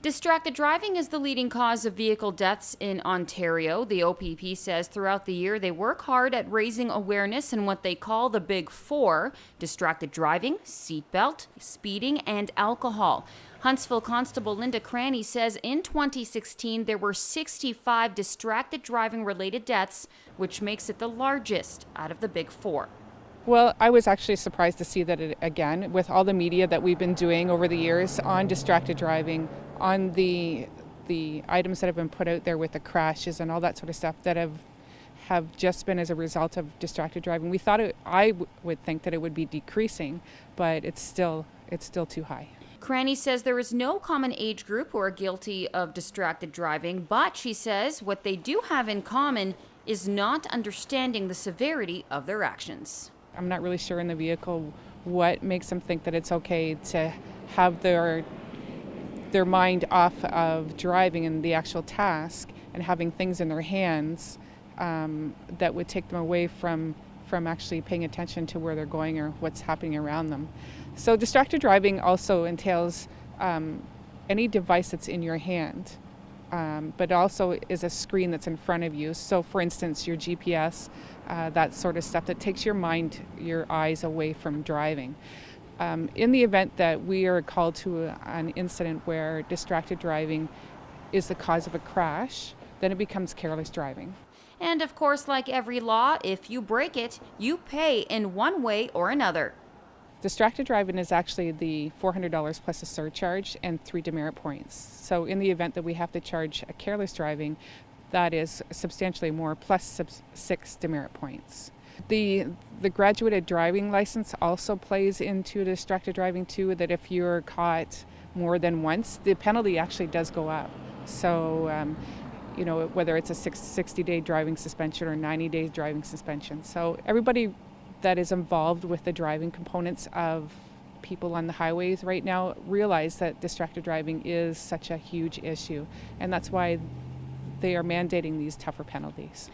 Distracted driving is the leading cause of vehicle deaths in Ontario. The OPP says throughout the year they work hard at raising awareness in what they call the Big Four: distracted driving, seatbelt, speeding, and alcohol. Huntsville Constable Linda Cranny says in 2016 there were 65 distracted driving related deaths, which makes it the largest out of the Big Four. Well, I was actually surprised to see that again, with all the media that we've been doing over the years on distracted driving, on the items that have been put out there with the crashes and all that sort of stuff that have just been as a result of distracted driving. We thought would think that it would be decreasing, but it's still too high. Cranny says there is no common age group who are guilty of distracted driving, but she says what they do have in common is not understanding the severity of their actions. I'm not really sure in the vehicle what makes them think that it's okay to have their mind off of driving and the actual task and having things in their hands that would take them away from actually paying attention to where they're going or what's happening around them. So distracted driving also entails any device that's in your hand, but also is a screen that's in front of you. So for instance, your GPS, that sort of stuff that takes your eyes away from driving. In the event that we are called to an incident where distracted driving is the cause of a crash, then it becomes careless driving. And of course, like every law, if you break it, you pay in one way or another. Distracted driving is actually the $400 plus a surcharge and 3 demerit points. So in the event that we have to charge a careless driving, that is substantially more, plus 6 demerit points. The graduated driving license also plays into distracted driving too, that if you're caught more than once, the penalty actually does go up. So, whether it's a 60-day driving suspension or 90-day driving suspension. So everybody that is involved with the driving components of people on the highways right now realize that distracted driving is such a huge issue, and that's why they are mandating these tougher penalties.